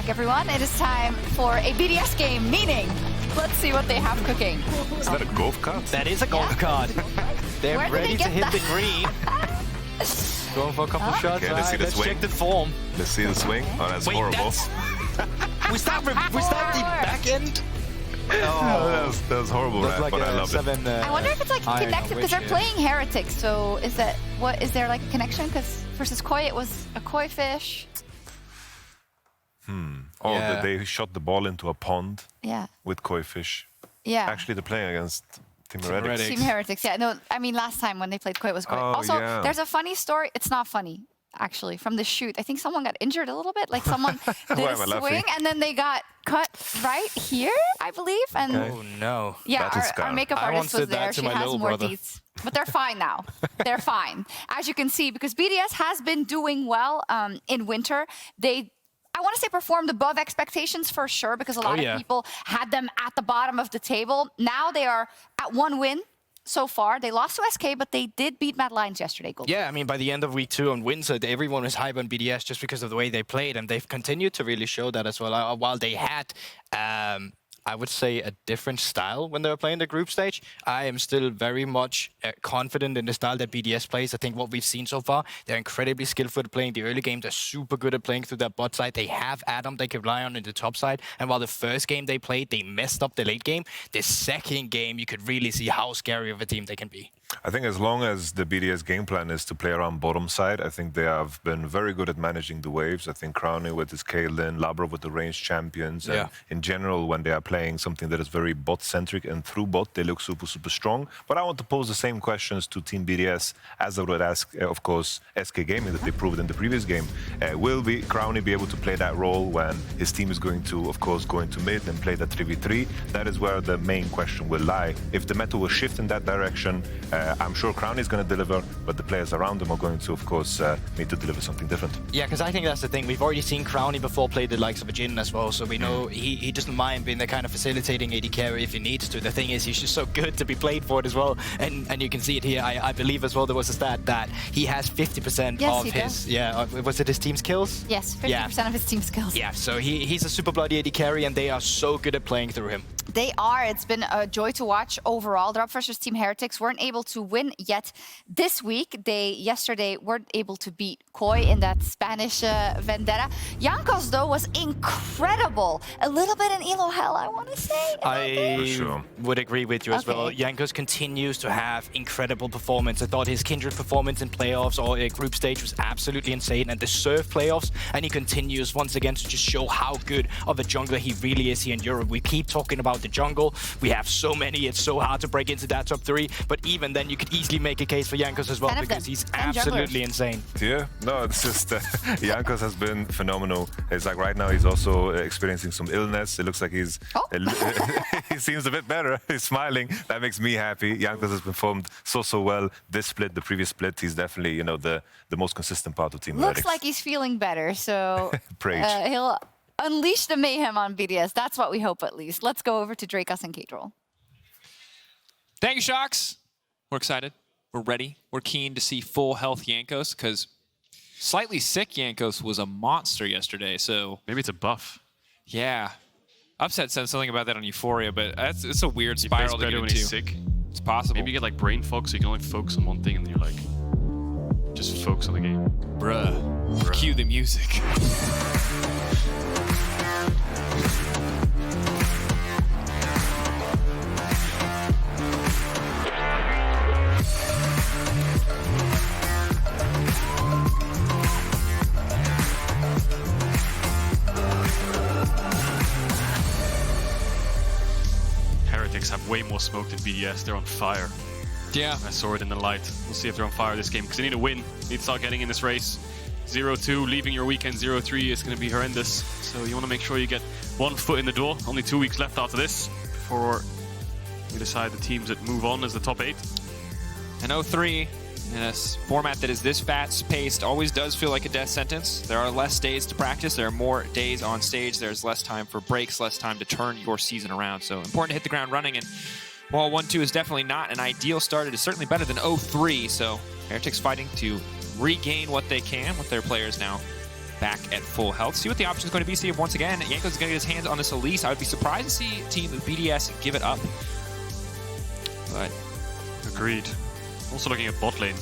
back, everyone. It is time for a BDS game, meaning let's see what they have cooking. Is that a golf cart? That is a golf cart. They're Where did ready they to hit get the green. Going for a couple shots. Okay, let's see the Let's swing. check the form. Let's see the swing. Oh, that's horrible. Was that the back end? Oh, that was horrible, Looks man, like but I love it. I wonder if it's like iron connected because they're playing Heretics. So is that what? Is there like a connection? Because versus Koi, it was a Koi fish. Oh, Yeah. they shot the ball into a pond Yeah. with koi fish. Yeah. Actually, they're playing against Team Heretics. Team Heretics. Yeah. No, I mean last time when they played Koi, it was Koi. Oh, Also, yeah. there's a funny story. It's not funny. Actually, from the shoot, I think someone got injured a little bit. Like someone did Why a am I laughing? swing and then they got cut right here, I believe. And Okay. Oh no. yeah, Battle our scar. makeup I artist once was did that there. to She my has little more brother. deets. But they're fine now. They're fine. As you can see, because BDS has been doing well in winter. I want to say performed above expectations for sure, because a lot of people had them at the bottom of the table. Now they are at 1 win so far. They lost to SK, but they did beat Mad Lions yesterday. Guldborg. Yeah, I mean, by the end of week 2 on Windsor, everyone was hype on BDS just because of the way they played, and they've continued to really show that as well. While they had, I would say, a different style when they were playing the group stage, I am still very much confident in the style that BDS plays. I think what we've seen so far, they're incredibly skillful at playing the early game. They're super good at playing through that bot side. They have Adam they can rely on in the top side. And while the first game they played, they messed up the late game, the second game, you could really see how scary of a team they can be. I think as long as the BDS game plan is to play around bottom side, I think they have been very good at managing the waves. I think Crownie with his Caedrel, Labrov with the ranged champions, and in general, when they are playing something that is very bot-centric and through bot, they look super, super strong. But I want to pose the same questions to Team BDS as I would ask, of course, SK Gaming that they proved in the previous game. Will Crownie be able to play that role when his team is going to, of course, go into mid and play that 3v3? That is where the main question will lie. If the meta will shift in that direction, I'm sure Crownie is going to deliver, but the players around them are going to, of course, need to deliver something different. Yeah, because I think that's the thing. We've already seen Crownie before play the likes of a Jin as well, so we know he doesn't mind being the kind of facilitating AD carry if he needs to. The thing is, he's just so good to be played for it as well, and you can see it here. I believe as well there was a stat that he has 50% of his, was it his team's kills? Yes, 50% of his team's kills. Yeah, so he's a super bloody AD carry, and they are so good at playing through him. They are. It's been a joy to watch overall. The Upfreshers Team Heretics weren't able to win yet this week. They yesterday weren't able to beat Koi in that Spanish vendetta. Jankos, though, was incredible. A little bit in Elo Hell, I want to say. I would agree with you as well. Jankos continues to have incredible performance. I thought his Kindred performance in playoffs or a group stage was absolutely insane, and the Surf playoffs, and he continues once again to just show how good of a jungler he really is here in Europe. We keep talking about the jungle. We have so many. It's so hard to break into that top 3, but even then you could easily make a case for Jankos as well, because he's absolutely insane. Yeah, no, it's just Jankos has been phenomenal. It's like right now he's also experiencing some illness. It looks like he's he seems a bit better. He's smiling. That makes me happy. Jankos has performed so well this split, the previous split. He's definitely, you know, the most consistent part of Team Heretics. Looks like he's feeling better, so he'll unleash the mayhem on BDS. That's what we hope, at least. Let's go over to Drakos and Caedrel. Thank you, Shocks. We're excited. We're ready. We're keen to see full health Jankos, because slightly sick Jankos was a monster yesterday, so... Maybe it's a buff. Yeah. Upset said something about that on Euphoria, but it's a weird spiral to get into. When he's sick. It's possible. Maybe you get like brain fog, so you can only focus on one thing, and then you're like, just focus on the game. Bruh. Cue the music. Heretics have way more smoke than BDS. They're on fire. Yeah. I saw it in the light. We'll see if they're on fire this game, because they need to win. They need to start getting in this race. 0-2, leaving your weekend 0-3 is going to be horrendous. So you want to make sure you get one foot in the door. Only 2 weeks left after this before we decide the teams that move on as the top 8. And 0-3 in a format that is this fast-paced always does feel like a death sentence. There are less days to practice. There are more days on stage. There's less time for breaks, less time to turn your season around. So important to hit the ground running. And while 1-2 is definitely not an ideal start, it is certainly better than 0-3. So Heretics fighting to regain what they can with their players now back at full health. See what the option is going to be. See if once again Jankos is going to get his hands on this Elise. I would be surprised to see team BDS give it up. But agreed. Also looking at bot lane.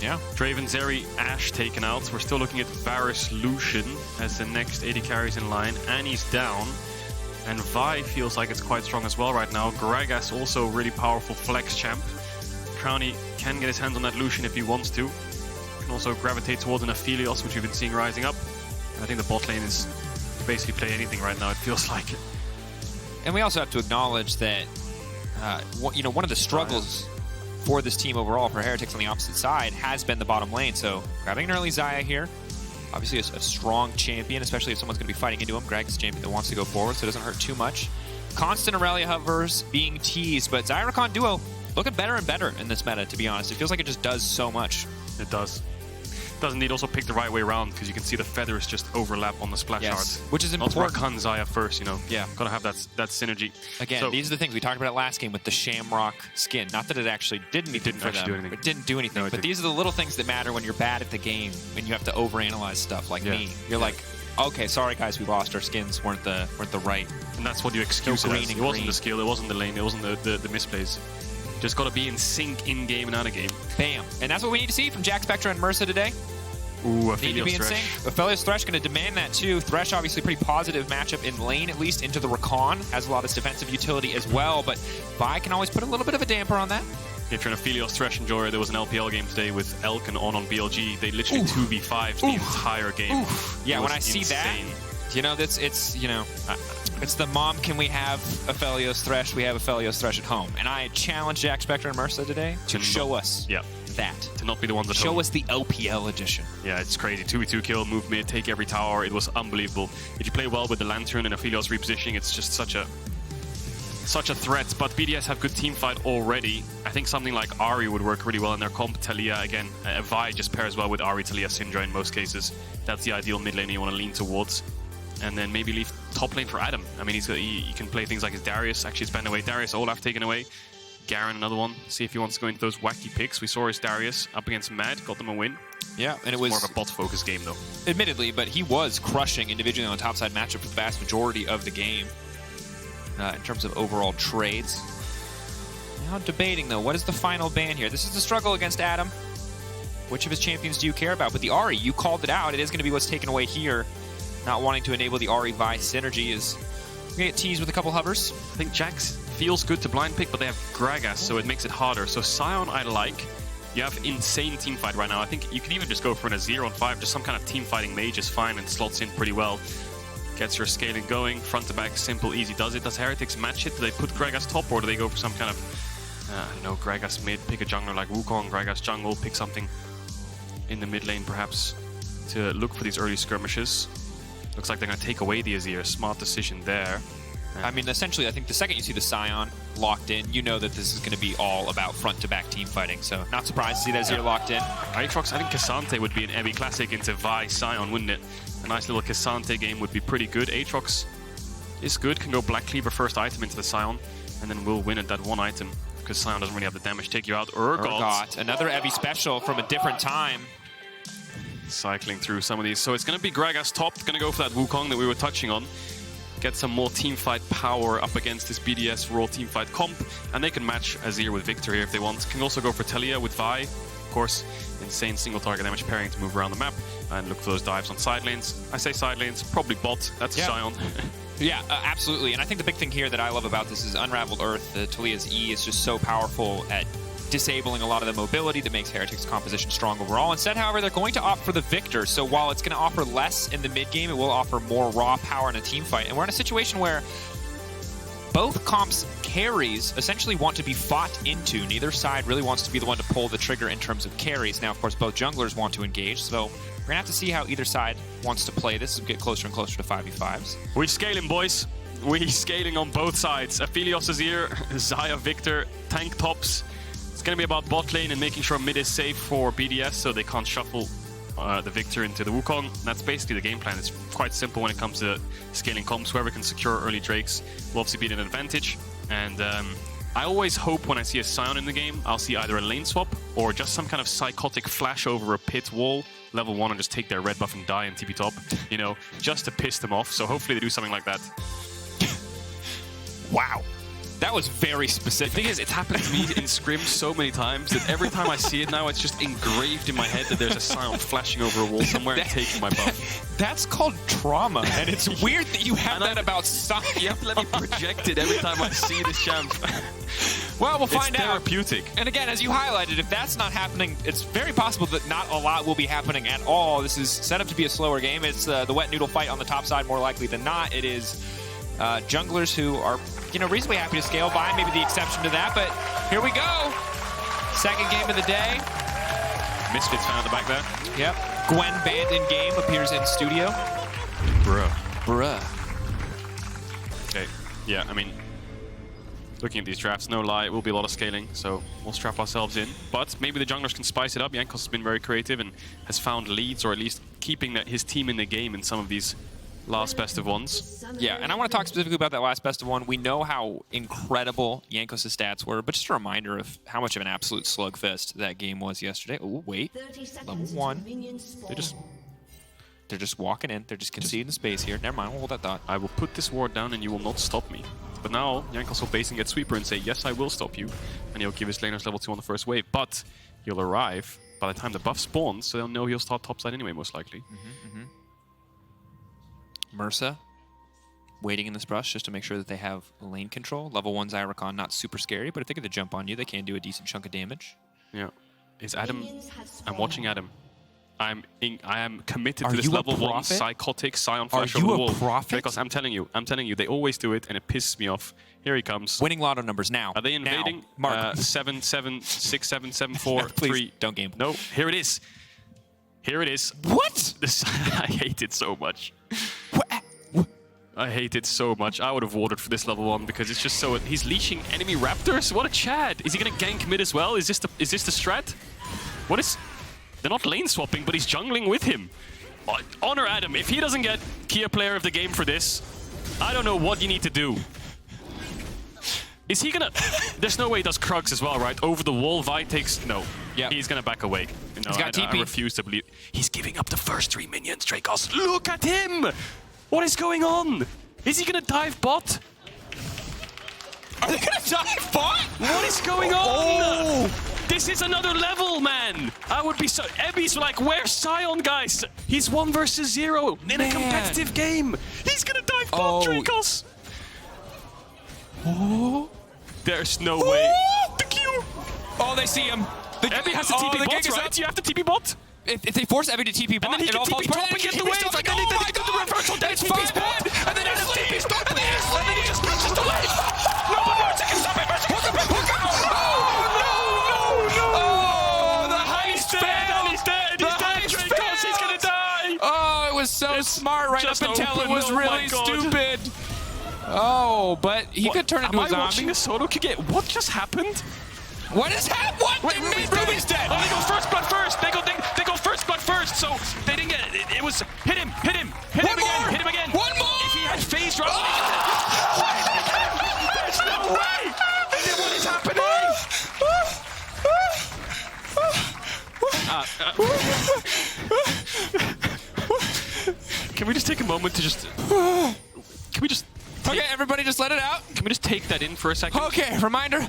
Yeah, Draven, Zeri, Ashe taken out. We're still looking at Varus, Lucian as the next AD carries in line. Annie's down. And Vi feels like it's quite strong as well right now. Gragas also really powerful flex champ. Crownie can get his hands on that Lucian if he wants to. Can also gravitate towards an Aphelios, which we've been seeing rising up. And I think the bot lane is basically play anything right now, it feels like. And we also have to acknowledge that, you know, one of the struggles for this team overall, for Heretics on the opposite side, has been the bottom lane. So grabbing an early Xayah here, obviously a strong champion, especially if someone's going to be fighting into him. Gragas is a champion that wants to go forward, so it doesn't hurt too much. Constant Aurelia hovers being teased, but Xayah Rakan duo looking better and better in this meta, to be honest. It feels like it just does so much. It does. Doesn't need also pick the right way around, because you can see the feathers just overlap on the splash art. Which is important. Not Rakan Xayah first, you know. Yeah. Gotta have that synergy. Again, so, these are the things we talked about last game with the Shamrock skin. Not that it actually did anything for them. It didn't do anything. No, but these are the little things that matter when you're bad at the game, when you have to overanalyze stuff like me. You're like, okay, sorry guys, we lost. Our skins weren't the right. And that's what you excuse it as. It wasn't the skill, it wasn't the lane, it wasn't the misplays. Just gotta be in sync in game and out of game. Bam. And that's what we need to see from Jackspektra and Mersa today. Ooh, need to be in sync. Aphelios Thresh going to demand that too. Thresh obviously pretty positive matchup in lane, at least into the Rakan. Has a lot of defensive utility as well, but Vi can always put a little bit of a damper on that. If you're an Aphelios Thresh enjoyer, there was an LPL game today with Elk and on BLG. They literally 2v5'd the entire game. Yeah, when I see that, you know, it's you know, it's the mom, can we have Aphelios Thresh? We have Aphelios Thresh at home. And I challenge Jackspektra and Mersa today to show us that. To not be the ones that show us the LPL edition. Yeah, it's crazy. 2v2 kill, move mid, take every tower. It was unbelievable. If you play well with the Lantern and Aphelios repositioning, it's just such a threat. But BDS have good team fight already. I think something like Ahri would work really well in their comp. Talia, again, Vi just pairs well with Ahri, Talia, Syndra in most cases. That's the ideal mid lane you want to lean towards. And then maybe leave top lane for Adam. I mean, he can play things like his Darius. Actually, it's banned away. Darius, Olaf taken away. Garen, another one. See if he wants to go into those wacky picks. We saw his Darius up against Mad, got them a win. Yeah, and it was more of a bot-focused game, though. Admittedly, but he was crushing individually on the topside matchup for the vast majority of the game in terms of overall trades. Now debating, though, what is the final ban here? This is the struggle against Adam. Which of his champions do you care about? But the Ahri, you called it out. It is going to be what's taken away here. Not wanting to enable the Ahri Vi synergy is going to get teased with a couple hovers. I think Jax feels good to blind pick, but they have Gragas, so it makes it harder. So Sion, I like. You have insane team fight right now. I think you can even just go for an Azir on 5. Just some kind of team fighting mage is fine and slots in pretty well. Gets your scaling going. Front to back, simple, easy does it. Does Heretics match it? Do they put Gragas top, or do they go for some kind of, I don't know, Gragas mid, pick a jungler like Wukong, Gragas jungle, pick something in the mid lane perhaps to look for these early skirmishes. Looks like they're going to take away the Azir. Smart decision there. I mean, essentially, I think the second you see the Sion locked in, you know that this is going to be all about front-to-back team fighting. So, not surprised to see that Azir locked in. Aatrox, I think K'Sante would be an Evi Classic into Vi Sion, wouldn't it? A nice little K'Sante game would be pretty good. Aatrox is good, can go Black Cleaver first item into the Sion, and then will win at that one item, because Sion doesn't really have the damage. Take you out. Urgot. Another Evi special from a different time. Cycling through some of these. So it's going to be Gragas top, going to go for that Wukong that we were touching on. Get some more teamfight power up against this BDS Raw teamfight comp, and they can match Azir with Viktor here if they want. Can also go for Talia with Vi. Of course, insane single target damage pairing to move around the map and look for those dives on side lanes. I say side lanes, probably bot. That's a Sion. Yeah, absolutely. And I think the big thing here that I love about this is Unraveled Earth. Talia's E is just so powerful at disabling a lot of the mobility that makes Heretics' composition strong overall. Instead, however, they're going to opt for the Viktor. So while it's going to offer less in the mid game, it will offer more raw power in a team fight. And we're in a situation where both comps' carries essentially want to be fought into. Neither side really wants to be the one to pull the trigger in terms of carries. Now, of course, both junglers want to engage, so we're going to have to see how either side wants to play this as we get closer and closer to 5v5s. We're scaling, boys. We're scaling on both sides. Aphelios Azir, Xayah Viktor, tank tops. It's going to be about bot lane and making sure mid is safe for BDS so they can't shuffle the Viktor into the Wukong. That's basically the game plan. It's quite simple when it comes to scaling comps. Whoever can secure early Drakes will obviously be an advantage. And I always hope when I see a Sion in the game, I'll see either a lane swap or just some kind of psychotic flash over a pit wall, level 1, and just take their red buff and die and TP top, you know, just to piss them off. So hopefully they do something like that. Wow. That was very specific. The thing is, it's happened to me in Scrim so many times that every time I see it now, it's just engraved in my head that there's a Sion flashing over a wall somewhere and taking my buff. That's called trauma, and it's weird that you have that about Sion. You have to let me project it every time I see this champ. Well, we'll find it's out. Therapeutic. And again, as you highlighted, if that's not happening, it's very possible that not a lot will be happening at all. This is set up to be a slower game. It's the wet noodle fight on the top side more likely than not. It is junglers who are, you know, reasonably happy to scale by, maybe the exception to that, but here we go. Second game of the day. Misfits found the back there. Yep. Gwen banned in game appears in studio. Bruh. Okay, yeah, I mean, looking at these drafts, no lie, it will be a lot of scaling, so we'll strap ourselves in. But maybe the junglers can spice it up. Jankos has been very creative and has found leads, or at least keeping his team in the game in some of these last best of ones. Yeah, and I want to talk specifically about that last best of one. We know how incredible Jankos' stats were, but just a reminder of how much of an absolute slugfest that game was yesterday. Oh, wait. Level 1. They're just walking in. They're just conceding the space here. Never mind, we'll hold that thought. I will put this ward down and you will not stop me. But now, Jankos will base and get sweeper and say, yes, I will stop you. And he'll give his laners level 2 on the first wave. But he'll arrive by the time the buff spawns, so they'll know he'll start topside anyway, most likely. Mersa waiting in this brush just to make sure that they have lane control. Level 1 Rakan, not super scary, but if they get the jump on you, they can do a decent chunk of damage. Yeah. Is Adam... I'm watching Adam. I am committed to this level 1 psychotic Sion flash over the wall. Are you a prophet? Because I'm telling you, they always do it and it pisses me off. Here he comes. Winning lotto numbers now. Are they invading? Mark. 7, 7, 6, 7, 7, 4, Please, 3. don't gamble. No, here it is. Here it is. What? I hate it so much. I hate it so much. I would have watered for this level 1 because it's just so... He's leashing enemy raptors? What a Chad. Is he going to gank mid as well? Is this the strat? What is... They're not lane swapping, but he's jungling with him. Honor Adam. If he doesn't get Kia player of the game for this, I don't know what you need to do. Is he gonna... There's no way he does Krugs as well, right? Over the wall, Vi takes... No. Yeah. He's gonna back away. No, he's got TP. I refuse to believe... He's giving up the first 3 minions, Drakos. Look at him! What is going on? Is he gonna dive bot? Are they gonna dive bot? What is going on? Oh! This is another level, man! I would be so... Ebby's like, where's Sion, guys? He's 1 versus 0 in a competitive game. He's gonna dive bot, Drakos! Oh! There's no way. The Q! Oh, they see him. Ebby has to TP bot, right? You have to TP bot? If they force Ebby to TP bot, and then he it all can falls TP apart. top and get the wave. And then he can do the reversal dash. It's fine. And then he TP stop. And then he just pushes the wave. No, but Mersa can stop it. Mersa can stop it. Oh, the heist dead. He's dead. Drakos, he's gonna die. Oh, it was so smart right up until it was really stupid. Oh, but he could turn into a zombie. Am I watching a solo kick? What just happened? What is happening? What? Wait, Ruby's dead. Oh, they go first blood first. They go first blood first. So they didn't get it. It was hit him again. Hit him again. One more. If he had phase run, there's no way. What is happening? Can we just take a moment to just? Can we just? Okay, everybody, just let it out. Can we just take that in for a second? Okay, reminder.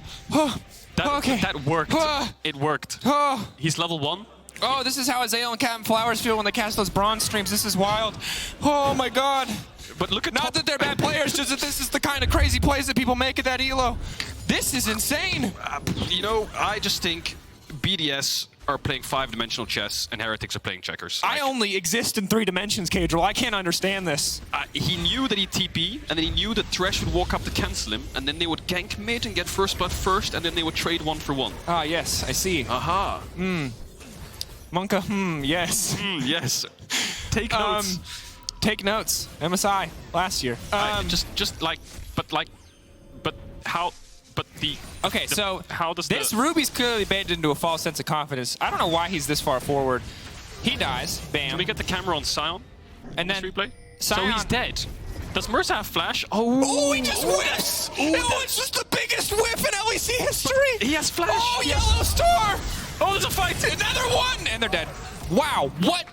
That worked. It worked. He's level 1. Oh, this is how Azir and Captain Flowers feel when they cast those bronze streams. This is wild. Oh my god. But look at Not that they're bad players, just that this is the kind of crazy plays that people make at that elo. This is insane. You know, I just think BDS are playing 5-dimensional chess and Heretics are playing checkers. I only exist in 3 dimensions, Caedrel. I can't understand this. He knew that he'd TP, and then he knew that Thresh would walk up to cancel him, and then they would gank mid and get first blood first, and then they would trade 1 for 1. Ah, yes, I see. Aha. Monka, yes. Yes. Take notes. Take notes. MSI last year. So how does this Ruby's clearly baited into a false sense of confidence. I don't know why he's this far forward. He dies. Bam. Can we get the camera on Sion? And then replay. Sion. So he's dead. Does Mersa have flash? Oh, he just whiffs! Oh, it's just the biggest whiff in LEC He has flash. Oh, yellow star! Oh, there's a fight. Another one! And they're dead. Wow, what?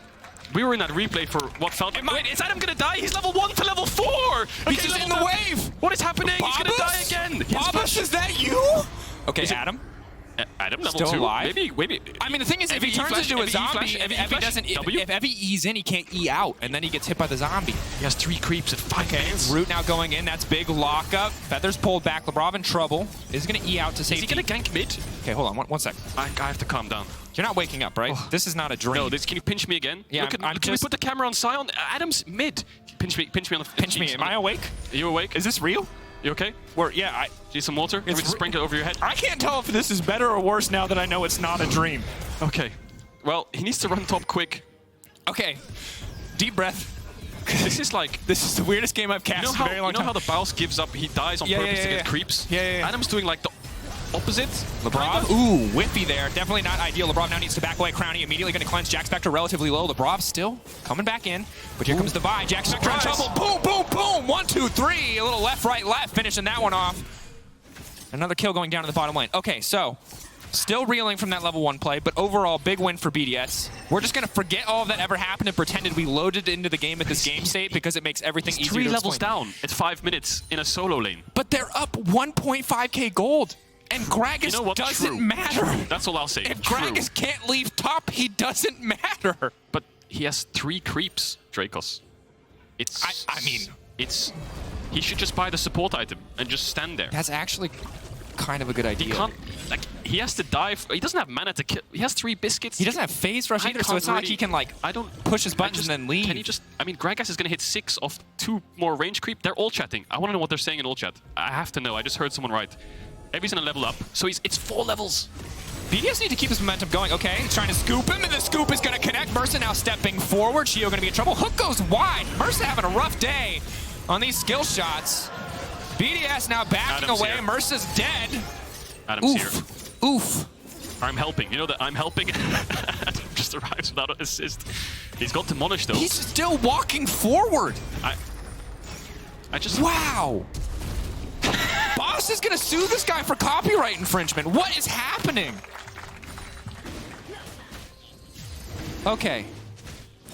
We were in that replay for what felt... Wait, is Adam gonna die? He's level 1 to level 4! He's just in the wave! What is happening? He's gonna die again! Babus, is that you? Okay, Adam? Adam level Still 2? alive? Maybe. I mean, the thing is, if he turns into a zombie, if Evie E's in, he can't E out, and then he gets hit by the zombie. He has 3 creeps at 5 minutes. Root now going in. That's big lockup. Feathers pulled back. Labrov in trouble. Is he going to E out to safety? Is he going to gank mid? Okay, hold on. One sec. I have to calm down. You're not waking up, right? Oh. This is not a dream. No, can you pinch me again? Yeah, Can we put the camera on Sion? Adam's mid. Pinch me on the... Pinch me. Am I awake? Are you awake? Is this real? You okay? Yeah, Need some water? Can we just sprinkle it over your head? I can't tell if this is better or worse now that I know it's not a dream. Okay. Well, he needs to run top quick. Okay. Deep breath. This is the weirdest game I've cast in a very long time. You know how the Baus gives up? He dies on purpose to get creeps? Yeah. Adam's doing like the opposite. Labrov, ooh, whiffy there. Definitely not ideal. Labrov now needs to back away. Crownie immediately going to cleanse. Jackspektra relatively low. Labrov still coming back in. But here comes the buy. Jackspektra in trouble. Boom, boom, boom. 1, 2, 3. A little left, right, left. Finishing that one off. Another kill going down to the bottom lane. Okay, so still reeling from that level 1 play, but overall, big win for BDS. We're just going to forget all of that ever happened and pretended we loaded into the game at this game state because it makes everything easier to explain. 3 levels down at 5 minutes in a solo lane. But they're up 1.5k gold. And Gragas doesn't matter. That's all I'll say. If Gragas can't leave top, he doesn't matter. But he has 3 creeps, Drakos. I mean... He should just buy the support item and just stand there. That's actually kind of a good idea. He can't... he has to dive. He doesn't have mana to kill. He has 3 biscuits. He doesn't have phase rush either, so it's not like he can, push his buttons and then leave. Can he just... I mean, Gragas is going to hit 6 off 2 more range creep. They're all chatting. I want to know what they're saying in all chat. I have to know. I just heard someone write. Evie's going to level up, so it's 4 levels. BDS need to keep his momentum going. Okay, he's trying to scoop him, and the scoop is going to connect. Mersa now stepping forward. Sheo going to be in trouble. Hook goes wide. Mersa having a rough day on these skill shots. BDS now backing away. Here. Mersa's dead. Adam's here. Oof. I'm helping. You know that I'm helping? Adam just arrives without an assist. He's got to Monish, though. He's still walking forward. I just... Wow. Boss is going to sue this guy for copyright infringement. What is happening? Okay.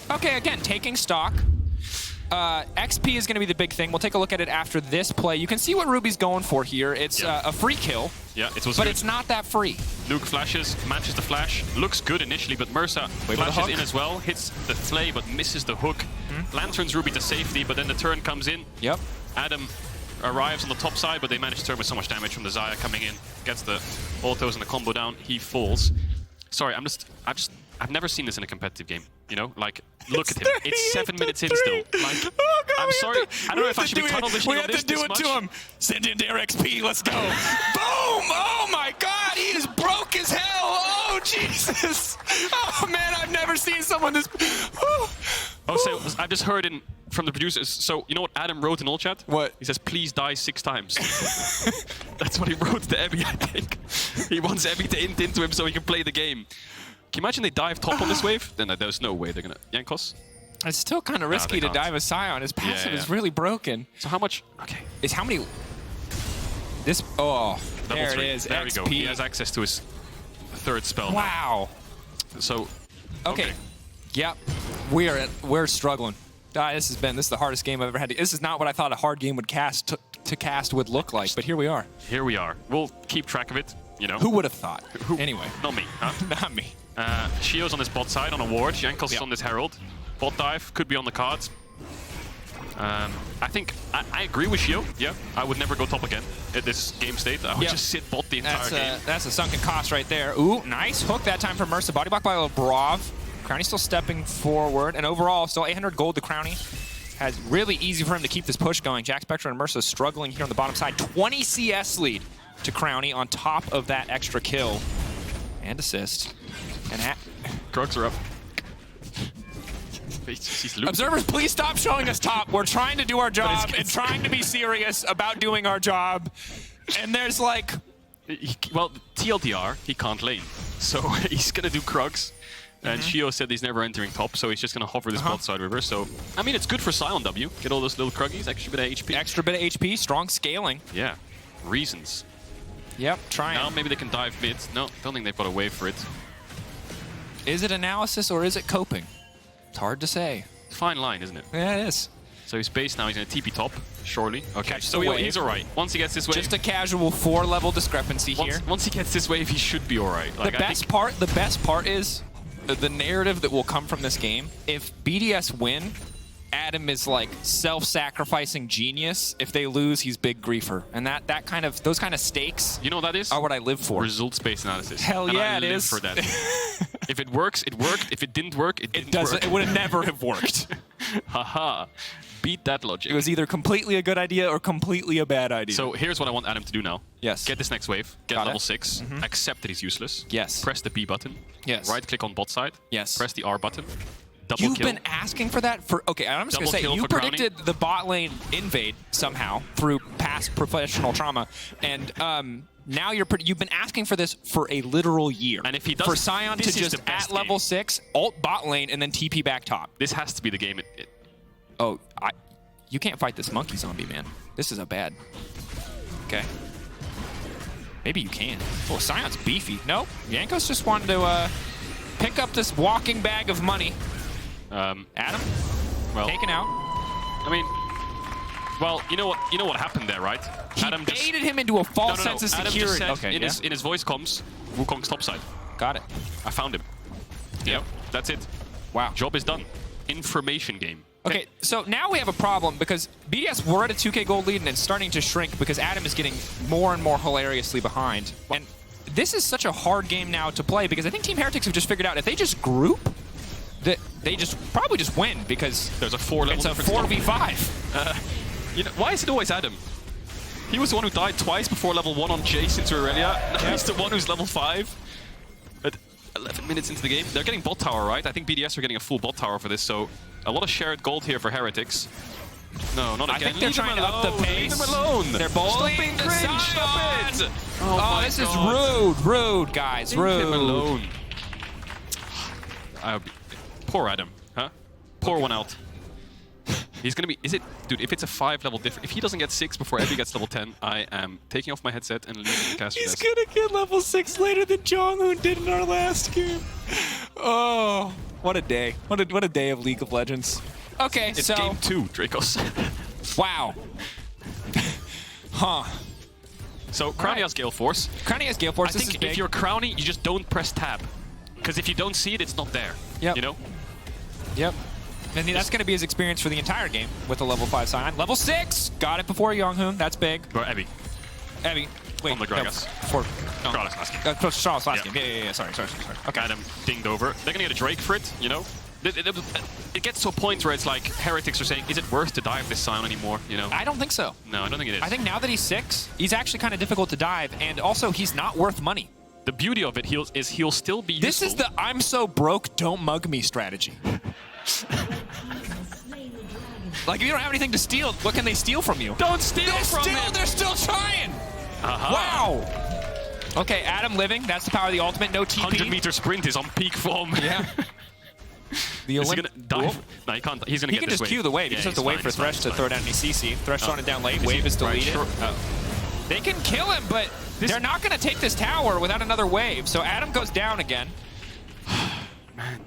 Okay, again, taking stock. XP is going to be the big thing. We'll take a look at it after this play. You can see what Ruby's going for here. It's a free kill. Yeah, it was But good. it's not that free. Luke flashes, matches the flash. Looks good initially, but Mersa flashes in as well. Hits the flay, but misses the hook. Lanterns Ruby to safety, but then the turn comes in. Yep. Adam arrives on the top side, but they manage to turn with so much damage from the Xayah coming in. Gets the autos and the combo down. He falls. Sorry, I've never seen this in a competitive game. You know, look at him. It's 7 minutes in still. Oh God, I'm sorry. I don't know if I should be tunnel visioning on this. We have to do it to him. Send in their XP. Let's go. Boom! Oh my God, he is broke as hell. Oh Jesus. Oh man, I've never seen someone this. So I've just heard from the producers. So you know what Adam wrote in all chat? What? He says, "Please die 6 times." That's what he wrote to Evie, I think. He wants Evie to int into him so he can play the game. Can you imagine they dive top on this wave? Then there's no way they're gonna... Jankos? It's still kind of risky to dive a Sion. His passive is really broken. So how much... Okay. Is how many... This... Oh, Level there 3. it is. There XP. we go. He has access to his 3rd spell. Wow. So... Okay. Yep. We're struggling. This is the hardest game I've ever had. This is not what I thought a hard game would cast would look like, but here we are. Here we are. We'll keep track of it, you know. Who would have thought? Anyway. Not me, huh? Not me. Sheo's on this bot side on a ward. Jankos is on this Herald. Bot dive could be on the cards. I think I agree with Sheo. Yeah, I would never go top again at this game state. I would just sit bot the entire game. That's a sunken cost right there. Ooh, nice hook that time from Mersa. Body block by Labrov. Crownie still stepping forward, and overall still 800 gold to Crownie. Has really easy for him to keep this push going. Jackspektra and Mersa struggling here on the bottom side. 20 CS lead to Crownie on top of that extra kill and assist. And Krugs are up. Observers, please stop showing us top. We're trying to do our job and trying to be serious about doing our job. And there's like... Well, TLDR, he can't lane. So he's going to do Krugs. And Sheo said he's never entering top, so he's just going to hover this bot side river. So, I mean, it's good for Sion W. Get all those little Kruggies, extra bit of HP. Extra bit of HP, strong scaling. Yeah. Reasons. Yep, trying. Now maybe they can dive mid. No, don't think they've got a wave for it. Is it analysis or is it coping? It's hard to say. Fine line, isn't it? Yeah, it is. So he's based now. He's going to TP top, surely. Okay, Catch so the wave. he's all right. Once he gets this wave... Just a casual 4-level discrepancy here. Once he gets this wave, he should be all right. Like, The best part is the narrative that will come from this game. If BDS win, Adam is like self-sacrificing genius. If they lose, he's big griefer. And those kind of stakes, you know what that is? Are what I live for. Results-based analysis. Hell and yeah, I it live is. for that. If it works, it worked. If it didn't work, it didn't work. It would have never have worked. Haha. Beat that logic. It was either completely a good idea or completely a bad idea. So here's what I want Adam to do now. Yes. Get this next wave. Get Got level it. 6. Accept that he's useless. Yes. Press the B button. Yes. Right-click on bot side. Yes. Press the R button. Double You've kill. been asking for that for... Okay, I'm just going to Double say, kill you for Crownie. predicted the bot lane invade somehow through past professional trauma. And now you've been asking for this for a literal year. And if he does, for Sion to this is just the best at level game. 6, ult bot lane, and then TP back top. This has to be the game. Oh, you can't fight this monkey zombie, man. This is a bad... Okay. Maybe you can. Oh, Sion's beefy. Nope. Jankos just wanted to pick up this walking bag of money. Adam? Well, Taken out. I mean, well, you know what happened there, right? He Adam baited him into a false sense of Adam security. just said Okay, in his voice comms, Wukong's top side. got it. I found him. Yep, that's it. Wow. Job is done. Information game. Okay, so now we have a problem because BDS were at a 2K gold lead and it's starting to shrink because Adam is getting more and more hilariously behind. And this is such a hard game now to play because I think Team Heretics have just figured out if they just group, that they probably just win because There's a 4-level it's a difference. 4v5. You know, why is it always Adam? He was the one who died twice before level 1 on Jace into Aurelia. Now he's the one who's level 5. At 11 minutes into the game. They're getting bot tower, right? I think BDS are getting a full bot tower for this, so a lot of shared gold here for Heretics. No, not again. I think they're trying to up the pace. Leave them alone. They're bullying Stop being the cringe. Stop Sion. it. Oh, my this God. is rude, guys, Leave rude. him alone. Poor Adam, huh? Pour one out. He's gonna be. Is it, dude? If it's a 5-level difference, if he doesn't get 6 before Abby gets level 10, I am taking off my headset and leaving the caster He's desk. gonna get level 6 later than Jonghoon did in our last game. Oh, what a day! What a day of League of Legends. Okay, It's so game 2, Drakos. wow, huh? So Crownie has Gale Force. Crownie has Gale Force. I This is think big. if you're Crownie, you just don't press tab, because if you don't see it, it's not there. Yep. You know. Yep. And that's going to be his experience for the entire game with the level 5 Sion. Level 6! Got it before Jonghoon. That's big. Or Abby. Abby, wait. On the Gragas. No. Gragas last game. Charles last Yeah. game. Yeah. Sorry. Okay. Adam dinged over. They're gonna get a Drake for it, you know? It gets to a point where it's like Heretics are saying, is it worth to dive this Sion anymore, you know? I don't think so. No, I don't think it is. I think now that he's 6, he's actually kind of difficult to dive, and also he's not worth money. the beauty of it is he'll still be This useful. is the I'm so broke, don't mug me strategy. Like, if you don't have anything to steal, what can they steal from you? Don't steal from him! They're still trying! Wow! Okay, Adam living. That's the power of the ultimate. No TP. 100-meter sprint is on peak form. Yeah. The Is he gonna dive? No, he can't. He's gonna He get can this just wave. queue the wave. He Yeah, just has to he's wait fine, for he's fine, Thresh he's to fine. throw down any CC. Thresh on it down late. Is Wave he- is right, deleted. sure. They can kill him, but they're not going to take this tower without another wave. So Adam goes down again. Man,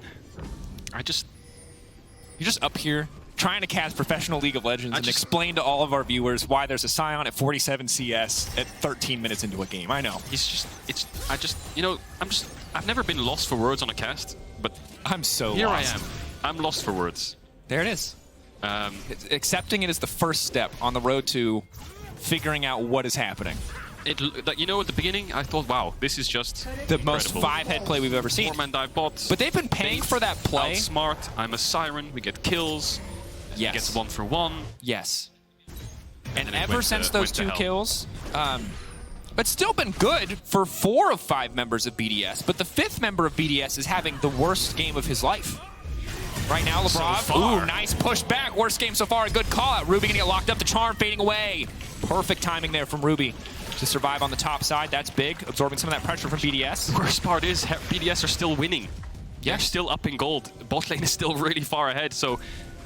you're just up here trying to cast professional League of Legends and explain to all of our viewers why there's a Sion at 47 CS at 13 minutes into a game. I know. I've never been lost for words on a cast, but I'm so here lost. I am. I'm lost for words. There it is. Accepting it is the first step on the road to figuring out what is happening. You know, at the beginning, I thought, wow, this is just The most incredible. 5-head play we've ever seen. 4-man dive bots. But they've been paying for that play. Outsmart. I'm a Siren. We get kills. Yes. He gets 1-for-1. Yes. And it ever went since to- those went to 2 hell. kills, it's still been good for 4 of 5 members of BDS. But the 5th member of BDS is having the worst game of his life. Right now, Labrov. So far. Ooh, nice push back. Worst game so far. A good call out. Ruby gonna get locked up. The charm fading away. Perfect timing there from Ruby to survive on the top side. That's big. Absorbing some of that pressure from BDS. Worst part is BDS are still winning. Yeah. They're still up in gold. Bot lane is still really far ahead, so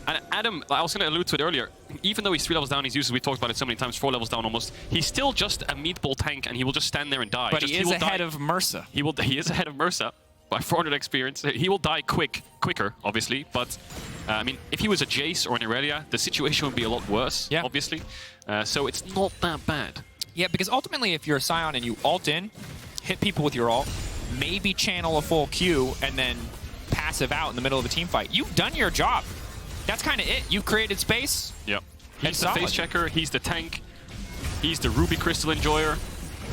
And Adam, I was going to allude to it earlier, even though he's 3 levels down, he's used, we talked about it so many times, 4 levels down almost, he's still just a meatball tank and he will just stand there and die. But he is ahead of Mersa. He is ahead of Mersa by 400 experience. He will die quicker, obviously, but I mean, if he was a Jace or an Irelia, the situation would be a lot worse, obviously. So it's not that bad. Yeah, because ultimately, if you're a Sion and you ult in, hit people with your ult, maybe channel a full Q, and then passive out in the middle of a team fight, you've done your job. That's kind of it. You've created space. Yep. He's the face checker, he's the tank, he's the Ruby Crystal enjoyer.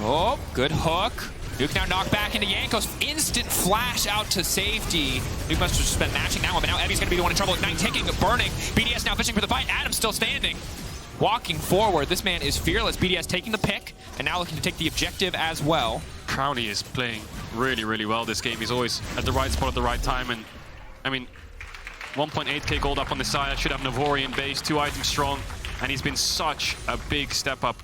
Oh, good hook. Nuke now knocked back into Jankos. Instant flash out to safety. Nuke must have just been matching that one, but now Evi's going to be the one in trouble. Ignite ticking, burning. BDS now fishing for the fight. Adam's still standing. Walking forward. This man is fearless. BDS taking the pick, and now looking to take the objective as well. Crownie is playing really, really well this game. He's always at the right spot at the right time, and I mean, 1.8k gold up on the Xayah, should have Navori in base, 2 items strong, and he's been such a big step up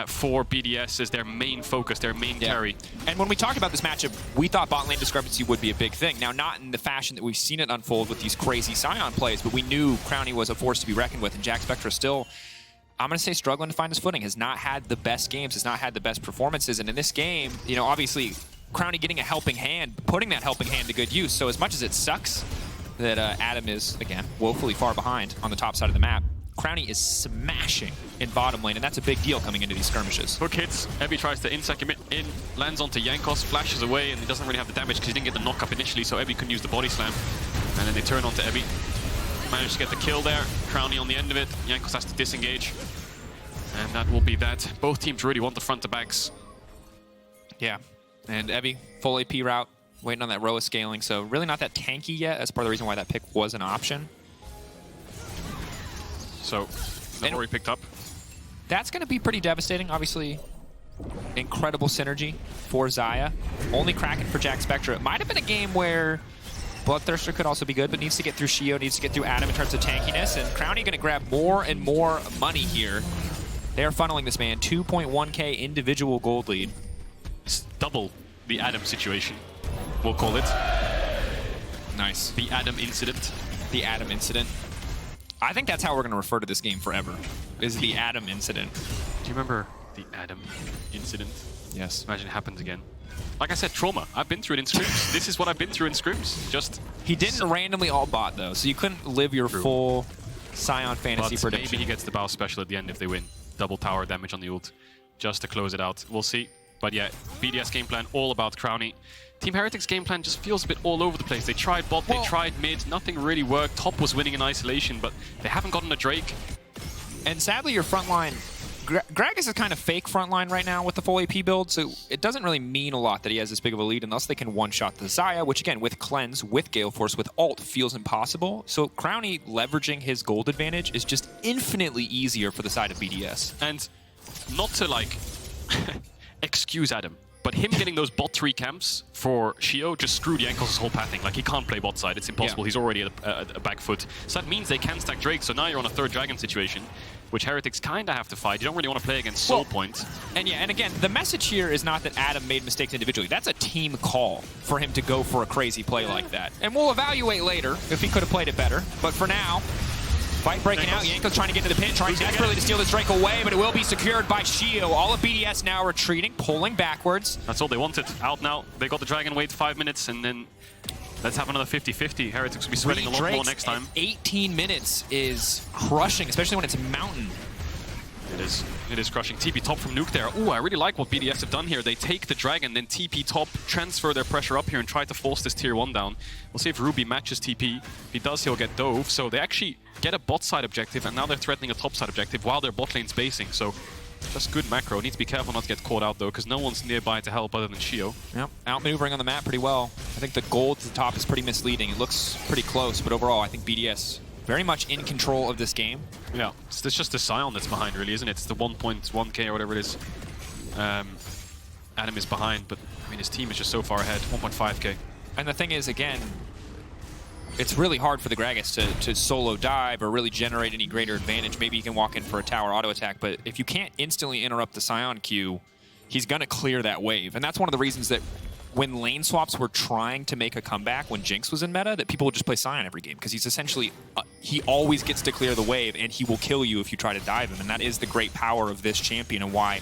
for BDS as their main focus, their main carry. And when we talked about this matchup, we thought bot lane discrepancy would be a big thing. Now, not in the fashion that we've seen it unfold with these crazy Sion plays, but we knew Crownie was a force to be reckoned with, and Jackspektra still, I'm going to say, struggling to find his footing, has not had the best games, has not had the best performances, and in this game, you know, obviously, Crownie getting a helping hand, putting that helping hand to good use, so as much as it sucks that Adam is, again, woefully far behind on the top side of the map, Crownie is smashing in bottom lane, and that's a big deal coming into these skirmishes. Hook hits, Evi tries to insect him in, lands onto Jankos, flashes away, and he doesn't really have the damage because he didn't get the knock up initially, so Evi couldn't use the body slam. And then they turn onto Evi. Managed to get the kill there, Crownie on the end of it, Jankos has to disengage. And that will be that. Both teams really want the front to backs. Yeah, and Evi, full AP route, waiting on that Roa scaling, so really not that tanky yet. That's part of the reason why that pick was an option. So, Navori picked up. That's going to be pretty devastating. Obviously, incredible synergy for Xayah. Only Kraken for Jackspektra. It might have been a game where Bloodthirster could also be good, but needs to get through Sheo, needs to get through Adam in terms of tankiness, and Crownie going to grab more and more money here. They're funneling this man, 2.1k individual gold lead. It's double the Adam situation, we'll call it. Nice. The Adam incident. The Adam incident. I think that's how we're going to refer to this game forever, is the Adam incident. Do you remember the Adam incident? Yes. Imagine it happens again. Like I said, trauma. I've been through it in scrims. This is what I've been through in scrims. Just he didn't randomly all bot, though, so you couldn't live your full Sion fantasy prediction. Maybe he gets the bow special at the end if they win. Double tower damage on the ult, just to close it out. We'll see. But yeah, BDS game plan, all about Crownie. Team Heretics game plan just feels a bit all over the place. They tried bot, they tried mid, nothing really worked. Top was winning in isolation, but they haven't gotten a Drake. And sadly, your frontline, Gragas is kind of fake frontline right now with the full AP build, so it doesn't really mean a lot that he has this big of a lead unless they can one-shot the Xayah, which again, with Cleanse, with Gale Force, with ult, feels impossible. So Crownie leveraging his gold advantage is just infinitely easier for the side of BDS. And not to, like, excuse Adam, but him getting those bot 3 camps for Sheo just screwed Jankos' whole pathing. Like, he can't play bot side. It's impossible. Yeah. He's already at a back foot. So that means they can stack Drake. So now you're on a 3rd dragon situation, which Heretics kind of have to fight. You don't really want to play against Soul Point. And yeah, and again, the message here is not that Adam made mistakes individually. That's a team call for him to go for a crazy play like that. And we'll evaluate later if he could have played it better. But for now, fight breaking out. Jankos trying to get into the pit, trying desperately to steal this Drake away, but it will be secured by Sheo. All of BDS now retreating, pulling backwards. That's all they wanted. Out now. They got the dragon, wait 5 minutes, and then let's have another 50-50. Heretics will be sweating a lot more next time. 18 minutes is crushing, especially when it's Mountain. It is crushing. TP top from Nuke there. Ooh, I really like what BDS have done here. They take the dragon, then TP top, transfer their pressure up here and try to force this tier 1 down. We'll see if Ruby matches TP. If he does, he'll get dove. So they actually get a bot side objective, and now they're threatening a top side objective while their bot lane spacing. So that's good macro. Need to be careful not to get caught out though, because no one's nearby to help other than Sheo. Yep, outmaneuvering on the map pretty well. I think the gold to the top is pretty misleading. It looks pretty close, but overall I think BDS very much in control of this game. Yeah, it's just the Sion that's behind, really, isn't it? It's the 1.1k or whatever it is. Adam is behind, but I mean his team is just so far ahead, 1.5k. And the thing is, again, it's really hard for the Gragas to solo dive or really generate any greater advantage. Maybe he can walk in for a tower auto attack, but if you can't instantly interrupt the Sion queue, he's going to clear that wave. And that's one of the reasons that when lane swaps were trying to make a comeback when Jinx was in meta, that people would just play Sion every game because he's essentially, he always gets to clear the wave and he will kill you if you try to dive him. And that is the great power of this champion and why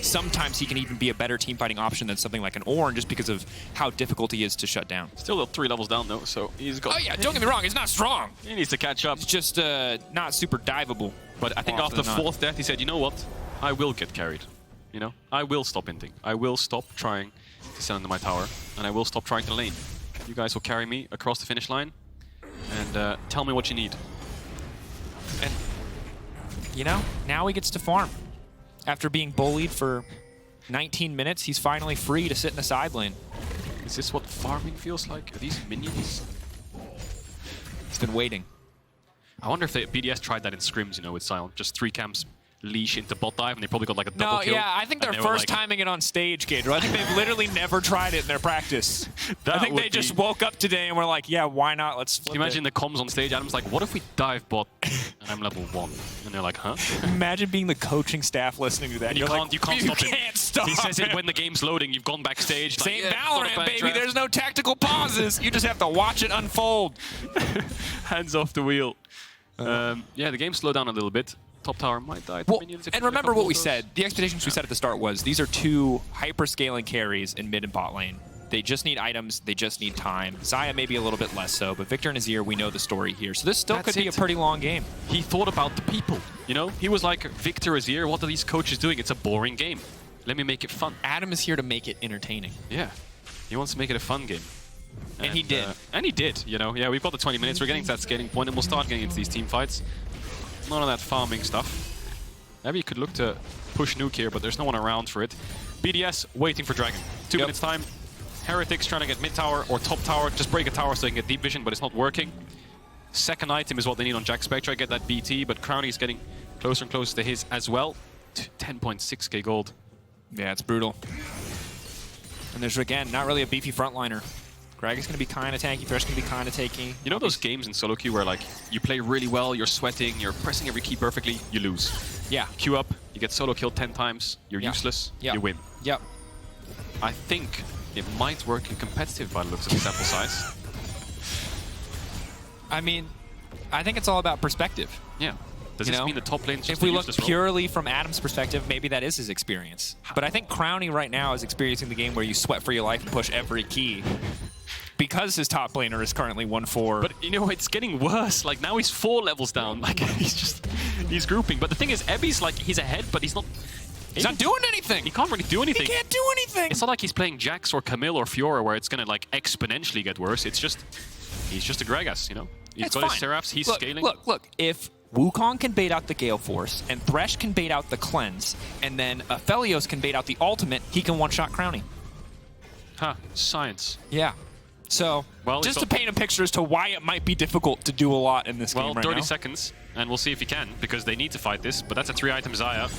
sometimes he can even be a better team fighting option than something like an Ornn just because of how difficult he is to shut down. Still 3 levels down though, so he's got... Oh yeah, don't get me wrong, he's not strong. He needs to catch up. He's just not super diveable. But I think after 4th death he said, you know what? I will get carried. You know? I will stop inting. I will stop trying to send into my tower, and I will stop trying to lane. You guys will carry me across the finish line, and tell me what you need. And, you know, now he gets to farm. After being bullied for 19 minutes, he's finally free to sit in the side lane. Is this what farming feels like? Are these minions? He's been waiting. I wonder if the BDS tried that in scrims, you know, with Sion. Just 3 camps leash into bot dive, and they probably got like a double kill. No, yeah, I think they're first timing it on stage, Caedrel. I think they've literally never tried it in their practice. I think they just woke up today and were like, yeah, why not? Let's flip Imagine the comms on stage. Adam's like, what if we dive bot and I'm level 1? And they're like, huh? Imagine being the coaching staff listening to that. And you can't stop He says it when the game's loading. You've gone backstage. Same like, Valorant, baby. There's no tactical pauses. You just have to watch it unfold. Hands off the wheel. Yeah, the game slowed down a little bit. Top tower might die to minions. And remember what we said. The expectations we set at the start was these are 2 hyper-scaling carries in mid and bot lane. They just need items. They just need time. Xayah maybe a little bit less so, but Viktor and Azir, we know the story here. So this still could be a pretty long game. He thought about the people, you know? He was like, Viktor, Azir, what are these coaches doing? It's a boring game. Let me make it fun. Adam is here to make it entertaining. Yeah. He wants to make it a fun game. And he did. And he did, you know? Yeah, we've got the 20 minutes. We're getting to that scaling point, and we'll start getting into these team fights. None of that farming stuff. Maybe you could look to push nuke here, but there's no one around for it. BDS waiting for Dragon. 2 minutes time. Heretics trying to get mid tower or top tower. Just break a tower so they can get deep vision, but it's not working. Second item is what they need on Jackspektra. Get that BT, but Crownie is getting closer and closer to his as well. 10.6k gold. Yeah, it's brutal. And there's, again, not really a beefy frontliner. Gragas is going to be kind of tanky, Thresh is going to be kind of tanky. You know those games in solo queue where like you play really well, you're sweating, you're pressing every key perfectly, you lose. Yeah. Queue up, you get solo killed 10 times, you're useless, you win. Yep. I think it might work in competitive by the looks of the sample size. I mean, I think it's all about perspective. Yeah. Does this mean the top lane's just if we look purely from Adam's perspective, maybe that is his experience. But I think Crownie right now is experiencing the game where you sweat for your life and push every key. Because his top laner is currently 1-4. But, you know, it's getting worse. Like, now he's 4 levels down. Like, he's grouping. But the thing is, Ebby's, like, he's ahead, but he's not... He's not doing anything. He can't really do anything. He can't do anything. It's not like he's playing Jax or Camille or Fiora where it's going to, like, exponentially get worse. It's just... He's just a Gragas, you know? He's got his Seraphs, he's scaling. Look. If Wukong can bait out the Gale Force, and Thresh can bait out the Cleanse, and then Aphelios can bait out the ultimate, he can one-shot Crownie. Huh. Science. Yeah. So, just to paint a picture as to why it might be difficult to do a lot in this game right now. 30 seconds, and we'll see if he can, because they need to fight this, but that's a 3-item Xayah.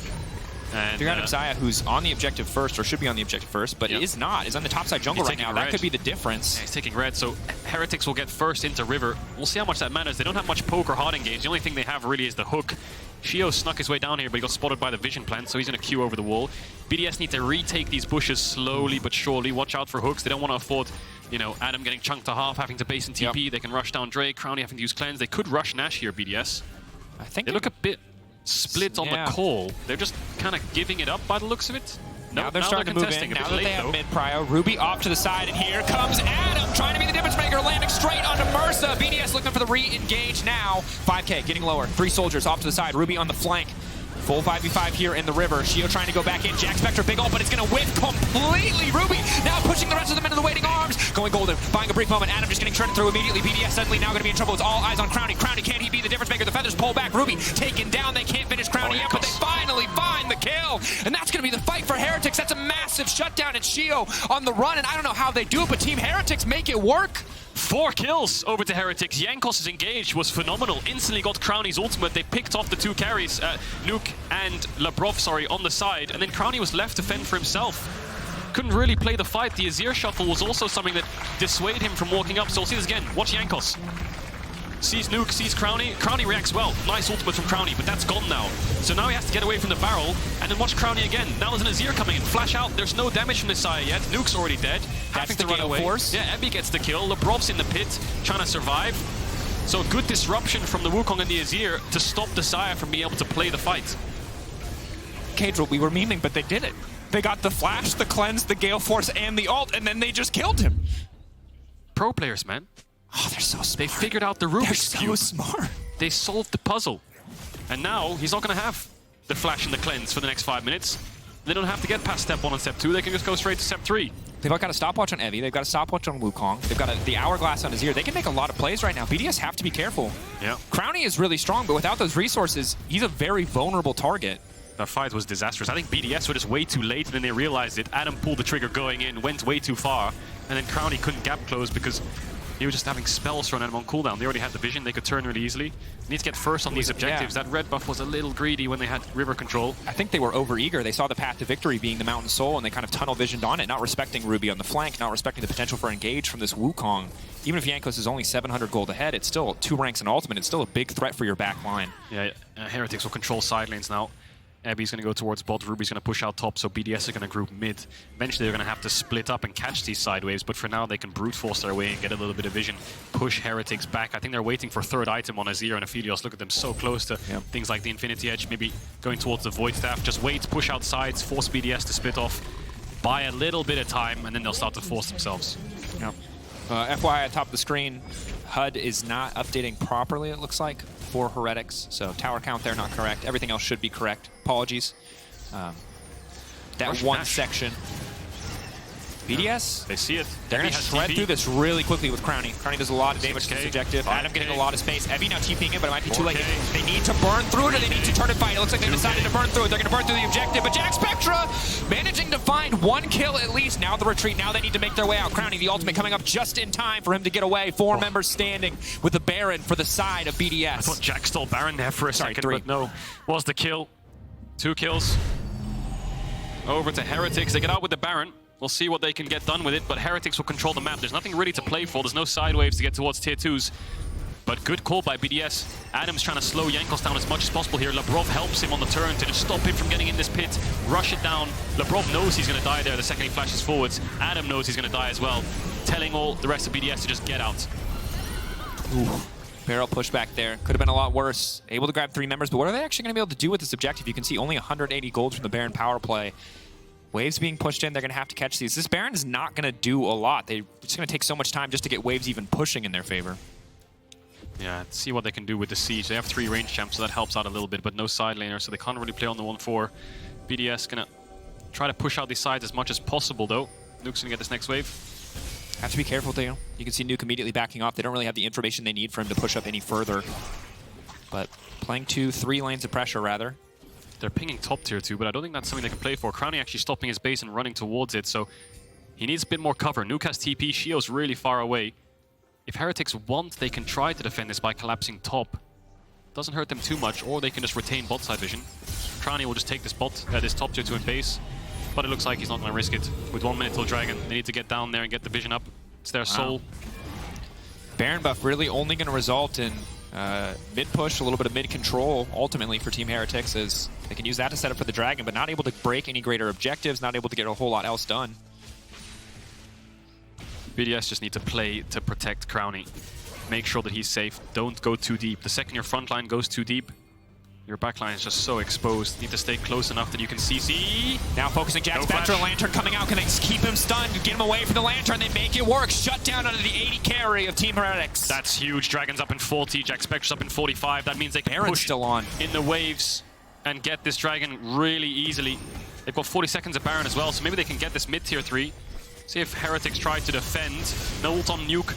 And 3-item Xayah, who's on the objective first, or should be on the objective first, but is not. Is on the topside jungle right now. That could be the difference. Yeah, he's taking red, so Heretics will get first into River. We'll see how much that matters. They don't have much poke or hard engage. The only thing they have really is the hook. Sheo snuck his way down here, but he got spotted by the vision plant, so he's going to queue over the wall. BDS need to retake these bushes slowly but surely. Watch out for hooks. They don't want to afford, you know, Adam getting chunked to half, having to base in TP. They can rush down Drake, Crownie having to use cleanse. They could rush Nash here, BDS. I think they look a bit split on the call. They're just kind of giving it up by the looks of it. Now they're starting to move in. Now that they have mid-prio. Ruby off to the side, and here comes Adam trying to be the difference maker, landing straight onto Mersa. BDS looking for the re-engage now. 5k, getting lower. 3 soldiers off to the side. Ruby on the flank. Full 5v5 here in the river. Sheo trying to go back in. Jackspektra big ult, but it's going to whiff completely. Ruby now pushing the rest of them into the waiting arms. Going golden, buying a brief moment. Adam just getting shredded through immediately. BDS suddenly now going to be in trouble. It's all eyes on Crownie. Crownie, can he be the difference maker? The feathers pull back. Ruby taken down. They can't finish Crownie yet, but they finally find the kill. And that's going to be the fight for Heretics. That's a massive shutdown. It's Sheo on the run, and I don't know how they do it, but Team Heretics make it work. 4 kills over to Heretics. Jankos' engage was phenomenal. Instantly got Crownie's ultimate. They picked off the 2 carries, Nuke and Labrov, on the side. And then Crownie was left to fend for himself. Couldn't really play the fight. The Azir shuffle was also something that dissuaded him from walking up. So we'll see this again. Watch Jankos. sees Nuke, sees Crownie. Crownie reacts well. Nice ultimate from Crownie, but that's gone now. So now he has to get away from the barrel, and then watch Crownie again. Now there's an Azir coming in. Flash out. There's no damage from this Xayah yet. Nuke's already dead. That's having to run away. Force. Yeah, Abby gets the kill. Labrov's in the pit, trying to survive. So good disruption from the Wukong and the Azir to stop the Xayah from being able to play the fight. Caedrel, we were memeing, but they did it. They got the flash, the cleanse, the Gale Force, and the ult, and then they just killed him. Pro players, man. Oh, they're so smart. They figured out the Rubik's They're Cube. so smart. They solved the puzzle. And now he's not going to have the flash and the cleanse for the next 5 minutes. They don't have to get past step 1 and step 2. They can just go straight to step 3. They've got a stopwatch on Evie. They've got a stopwatch on Wukong. They've got the hourglass on Azir. They can make a lot of plays right now. BDS have to be careful. Yeah. Crownie is really strong, but without those resources, he's a very vulnerable target. That fight was disastrous. I think BDS were just way too late, and then they realized it. Adam pulled the trigger going in, went way too far, and then Crownie couldn't gap close because he was just having spells thrown at him on cooldown. They already had the vision. They could turn really easily. They need to get first on these objectives. Yeah. That red buff was a little greedy when they had river control. I think they were overeager. They saw the path to victory being the Mountain Soul, and they kind of tunnel visioned on it, not respecting Ruby on the flank, not respecting the potential for engage from this Wukong. Even if Jankos is only 700 gold ahead, it's still 2 ranks in ultimate. It's still a big threat for your back line. Yeah, Heretics will control side lanes now. Abby's going to go towards bot, Ruby's going to push out top, so BDS are going to group mid. Eventually they're going to have to split up and catch these side waves, but for now they can brute force their way and get a little bit of vision, push Heretics back. I think they're waiting for third item on Azir and Aphelios. Look at them, so close to things like the Infinity Edge, maybe going towards the Void Staff. Just wait, push out sides, force BDS to split off, buy a little bit of time, and then they'll start to force themselves. Yep. FYI, at top of the screen, HUD is not updating properly, it looks like, for Heretics. So tower count there, not correct. Everything else should be correct. Apologies. That one section. BDS, they see it. They're going to shred through this really quickly with Crownie. Crownie does a lot of damage to this objective. 5K. Adam getting a lot of space. Evie now TPing in, but it might be too late. 4K. They need to burn through it, or they need to turn and fight. It looks like they decided to burn through it. They're going to burn through the objective, but Jackspektra managing to find 1 kill at least. Now the retreat. Now they need to make their way out. Crownie, the ultimate coming up just in time for him to get away. 4 members standing with the Baron for the side of BDS. I thought Jack stole Baron there for a second, but no. Was the kill. 2 kills. Over to Heretics. They get out with the Baron. We'll see what they can get done with it, but Heretics will control the map. There's nothing really to play for. There's no side waves to get towards tier 2s. But good call by BDS. Adam's trying to slow Jankos down as much as possible here. Labrov helps him on the turn to just stop him from getting in this pit, rush it down. Labrov knows he's going to die there the second he flashes forwards. Adam knows he's going to die as well, telling all the rest of BDS to just get out. Ooh. Barrel push back there. Could have been a lot worse. Able to grab 3 members, but what are they actually going to be able to do with this objective? You can see only 180 gold from the Baron power play. Waves being pushed in, they're going to have to catch these. This Baron is not going to do a lot. It's going to take so much time just to get waves even pushing in their favor. Yeah, see what they can do with the siege. They have 3 range champs, so that helps out a little bit, but no side laner, so they can't really play on the 1-4. BDS going to try to push out these sides as much as possible, though. Nuke's going to get this next wave. Have to be careful, Theo. You can see Nuke immediately backing off. They don't really have the information they need for him to push up any further. But playing 2-3 lanes of pressure, rather. They're pinging top tier 2, but I don't think that's something they can play for. Crownie actually stopping his base and running towards it, so he needs a bit more cover. Nuke has TP, Sheo's really far away. If Heretics want, they can try to defend this by collapsing top. Doesn't hurt them too much, or they can just retain bot side vision. Crownie will just take this this top tier 2 in base, but it looks like he's not going to risk it. With 1 minute till Dragon, they need to get down there and get the vision up. It's their soul. Baron buff really only going to result in mid push, a little bit of mid control ultimately for Team Heretics, as they can use that to set up for the Dragon, but not able to break any greater objectives, not able to get a whole lot else done. BDS just need to play to protect Crownie. Make sure that he's safe. Don't go too deep. The second your front line goes too deep, your backline is just so exposed. Need to stay close enough that you can CC. Now focusing Jackspektra, Lantern coming out. Can they keep him stunned? Get him away from the Lantern. They make it work. Shut down under the 80 carry of Team Heretics. That's huge. Dragon's up in 40. Jackspektra's up in 45. That means they can Baron's push still on in the waves and get this Dragon really easily. They've got 40 seconds of Baron as well, so maybe they can get this mid tier 3. See if Heretics try to defend. No ult on Nuke,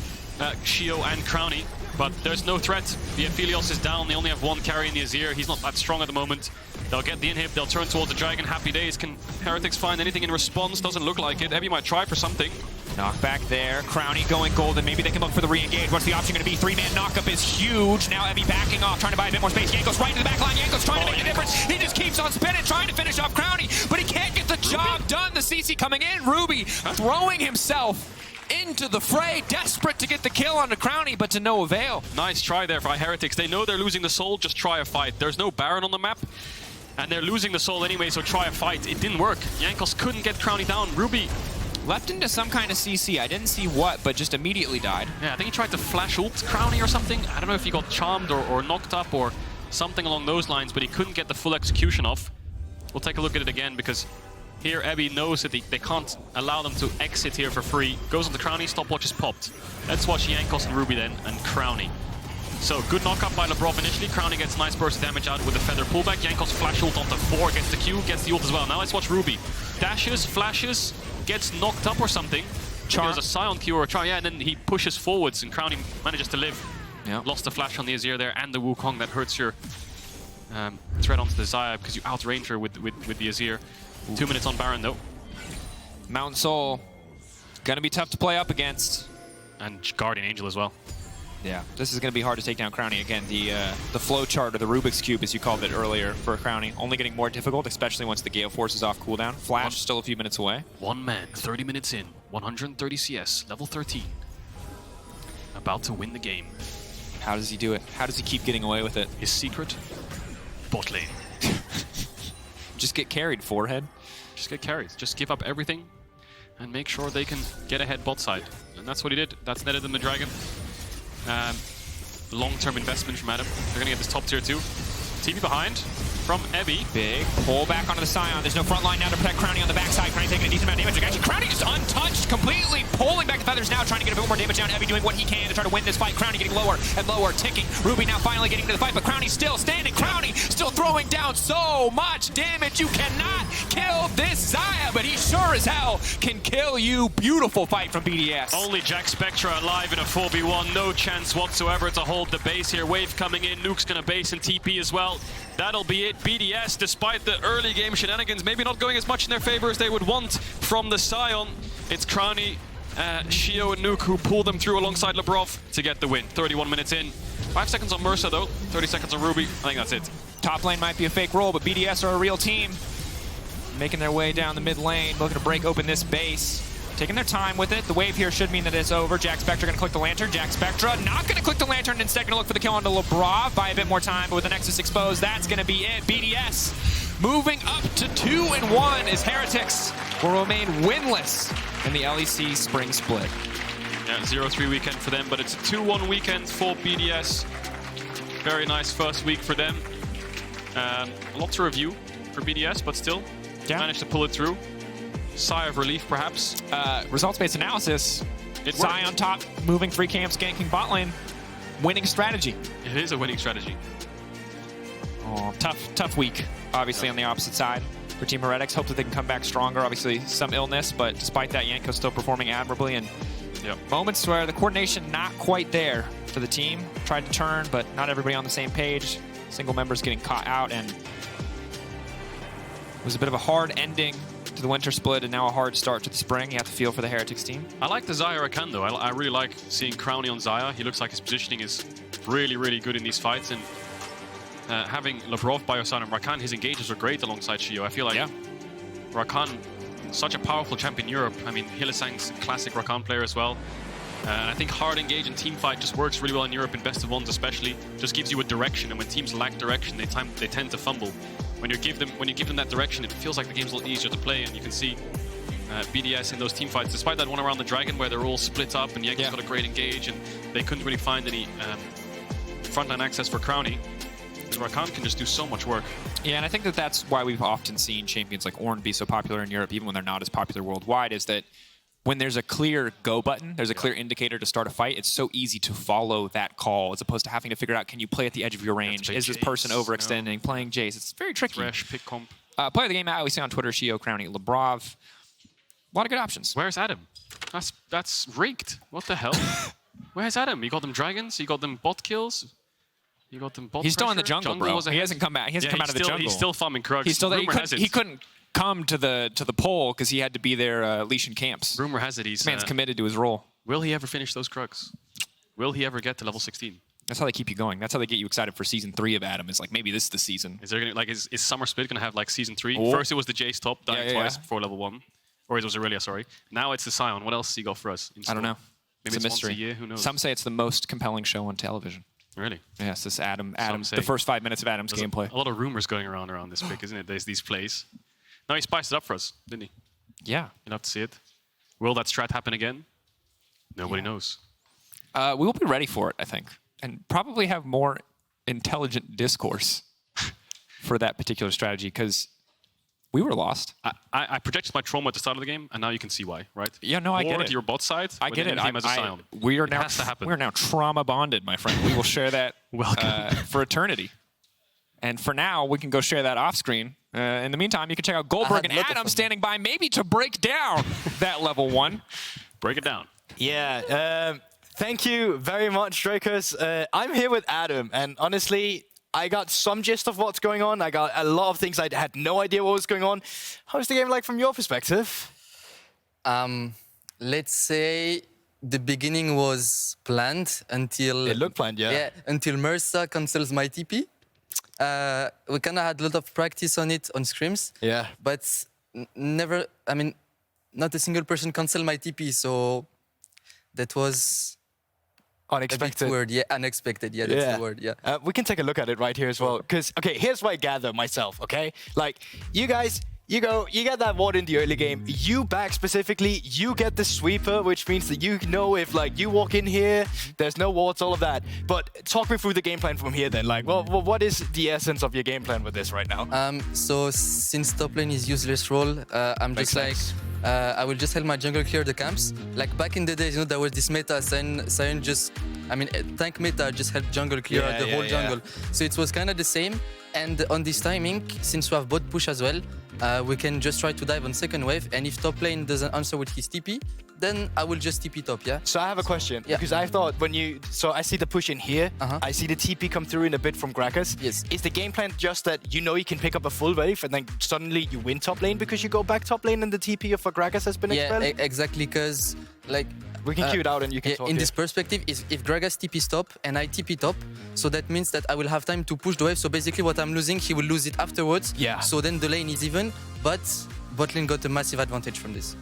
Sheo and Crownie. But there's no threat. The Aphelios is down. They only have 1 carry in the Azir. He's not that strong at the moment. They'll get the inhib. They'll turn towards the Dragon. Happy days. Can Heretics find anything in response? Doesn't look like it. Evie might try for something. Knockback there. Crownie going golden. Maybe they can look for the re-engage. What's the option going to be? 3-man knockup is huge. Now Evie backing off, trying to buy a bit more space. Jankos right to the back line. Jankos trying to make a difference. He just keeps on spinning, trying to finish off Crownie, but he can't get the job done. The CC coming in. Ruby throwing himself into the fray, desperate to get the kill on the Crownie, but to no avail. Nice try there by Heretics. They know they're losing the soul, just try a fight. There's no Baron on the map, and they're losing the soul anyway, so try a fight. It didn't work. Jankos couldn't get Crownie down. Ruby left into some kind of CC. I didn't see what, but just immediately died. Yeah, I think he tried to flash ult Crownie or something. I don't know if he got charmed or knocked up or something along those lines, but he couldn't get the full execution off. We'll take a look at it again, because here Abby knows that they can't allow them to exit here for free. Goes on the Crownie, stopwatch is popped. Let's watch Jankos and Ruby then, and Crownie. So, good knock-up by Labrov initially. Crownie gets nice burst of damage out with the feather pullback. Jankos flash ult onto 4, gets the Q, gets the ult as well. Now let's watch Ruby. Dashes, flashes, gets knocked up or something. There's a Sion Q or a try, yeah, and then he pushes forwards and Crownie manages to live. Yep. Lost the flash on the Azir there and the Wukong. That hurts your threat onto the Xayah because you outrange her with the Azir. 2 minutes on Baron though. Mountain Soul, gonna be tough to play up against. And Guardian Angel as well. Yeah, this is going to be hard to take down Crownie. Again, the flow chart, or the Rubik's Cube, as you called it earlier, for Crownie, only getting more difficult, especially once the Gale Force is off cooldown. Flash still a few minutes away. One man, 30 minutes in, 130 CS, level 13. About to win the game. How does he do it? How does he keep getting away with it? His secret? Bot lane. Just get carried, forehead. Just get carried. Just give up everything and make sure they can get ahead bot side. And that's what he did. That's netted them the Dragon. Long-term investment from Adam. They're going to get this top tier too. TP behind from Ebby. Big pull back onto the Sion. There's no front line now to protect Crownie on the backside. Crownie taking a decent amount of damage. Actually, Crownie just untouched, completely pulling back the feathers now, trying to get a bit more damage down. Ebby doing what he can to try to win this fight. Crownie getting lower and lower, ticking. Ruby now finally getting to the fight, but Crownie still standing. Crownie still throwing down so much damage. You cannot kill this Xayah, but he sure as hell can kill you. Beautiful fight from BDS. Only Jackspektra alive in a 4v1. No chance whatsoever to hold the base here. Wave coming in. Nuke's going to base and TP as well. That'll be it. BDS, despite the early game shenanigans, maybe not going as much in their favor as they would want from the Sion. It's Crownie, Sheo and Nuke who pull them through alongside Labrov to get the win. 31 minutes in. 5 seconds on Mersa though. 30 seconds on Ruby. I think that's it. Top lane might be a fake roll, but BDS are a real team. Making their way down the mid lane, looking to break open this base. Taking their time with it. The wave here should mean that it's over. Jackspektra going to click the Lantern. Jackspektra not going to click the Lantern. Instead going to look for the kill onto Labrov. Buy a bit more time, but with the Nexus exposed, that's going to be it. BDS moving up to 2-1 as Heretics will remain winless in the LEC Spring Split. Yeah, 0-3 weekend for them, but it's a 2-1 weekend for BDS. Very nice first week for them. A lot to review for BDS, but still managed to pull it through. Sigh of relief, perhaps. Results-based analysis. Sion on top, moving free camps, ganking bot lane. Winning strategy. It is a winning strategy. Oh, tough week, obviously, on the opposite side for Team Heretics. Hope that they can come back stronger. Obviously, some illness, but despite that, Jankos still performing admirably. And moments where the coordination not quite there for the team. Tried to turn, but not everybody on the same page. Single members getting caught out, and it was a bit of a hard ending to the winter split, and now a hard start to the spring. You have to feel for the Heretics team. I like the Xayah Rakan though. I really like seeing Crownie on Xayah. He looks like his positioning is really, really good in these fights. And having Labrov by your side and Rakan, his engages are great alongside Sheo. I feel like Rakan, such a powerful champ in Europe. I mean, Hylissang's a classic Rakan player as well. And I think hard engage and team fight just works really well in Europe, in best of ones especially. Just gives you a direction, and when teams lack direction, they tend to fumble. When you give them that direction, it feels like the game's a little easier to play, and you can see BDS in those team fights, despite that one around the Dragon where they're all split up and Jankos got a great engage and they couldn't really find any frontline access for Crownie. Rakan can just do so much work. Yeah, and I think that that's why we've often seen champions like Ornn be so popular in Europe, even when they're not as popular worldwide, is that when there's a clear go button, there's a clear indicator to start a fight, it's so easy to follow that call as opposed to having to figure out, can you play at the edge of your range? Is this person overextending? Playing Jace? It's very tricky. Thresh, pick comp. Player of the game, we see on Twitter, Sheo, Crownie, Labrov. A lot of good options. Where's Adam? That's rigged. What the hell? Where's Adam? You got them dragons, you got them bot kills. You got them bot He's still in the pressure. jungle, bro. He hasn't come back. He hasn't come out of the jungle. He's still farming Krugs. He's still there. He couldn't come to the pole because he had to be there leashing camps. Rumor has it he's... This man's committed to his role. Will he ever finish those Krugs? Will he ever get to level 16? That's how they keep you going. That's how they get you excited for Season 3 of Adam. Is like, maybe this is the season. Is there gonna, like, is Summer Split going to have like Season 3? First it was the Jace top, dying twice before level 1. Or it was Aurelia, sorry. Now it's the Sion. What else do you got for us? I don't know. Maybe it's a once mystery. a year. Who knows? Some say it's the most compelling show on television. Really? Yes, this Adam, the say. first 5 minutes of Adam's gameplay. A lot of rumors going around this pick, isn't it? There's these plays. No, he spiced it up for us, didn't he? Yeah. You'll have to see it. Will that strat happen again? Nobody knows. We will be ready for it, I think, and probably have more intelligent discourse for that particular strategy, because we were lost. I projected my trauma at the start of the game, and now you can see why, right? Yeah, no, I get More it. to your bot side. I get it. Team as a Sion. We are It now has to happen. we are now trauma bonded, my friend. We will share that for eternity. And for now, we can go share that off screen. In the meantime, you can check out Guldborg and Adam standing by, maybe to break down that level 1. Break it down. Yeah. Thank you very much, Drakos. I'm here with Adam, and honestly, I got some gist of what's going on. I got a lot of things I had no idea what was going on. How's the game like from your perspective? Let's say the beginning was planned until... It looked planned, yeah. Yeah, until Mersa cancels my TP. We kind of had a lot of practice on it on scrims. Yeah. But never, I mean, not a single person canceled my TP, so that was... Unexpected. A bit weird, yeah, unexpected, yeah, that's the word, yeah. We can take a look at it right here as well. Because, okay, here's what I gather myself, okay? Like, you guys, you get that ward in the early game. You back specifically, you get the sweeper, which means that you know if, like, you walk in here, there's no wards, all of that. But talk me through the game plan from here then. Like, well, what is the essence of your game plan with this right now? So, since top lane is useless role, I'm just like... I will just help my jungle clear the camps. Like back in the days, you know, there was this meta, Sion just, I mean, tank meta just helped jungle clear the whole jungle. So it was kind of the same. And on this timing, since we have bot push as well, we can just try to dive on second wave. And if top lane doesn't answer with his TP, then I will just TP top, yeah? So I have a question, because I thought when you... So I see the push in here, I see the TP come through in a bit from Gragas. Yes. Is the game plan just that you know you can pick up a full wave and then suddenly you win top lane because you go back top lane and the TP for Gragas has been expelled? Yeah, exactly, because like... We can queue it out and you can talk in this perspective, if Gragas TP top and I TP top, so that means that I will have time to push the wave. So basically what I'm losing, he will lose it afterwards. Yeah. So then the lane is even, but bot lane got a massive advantage from this.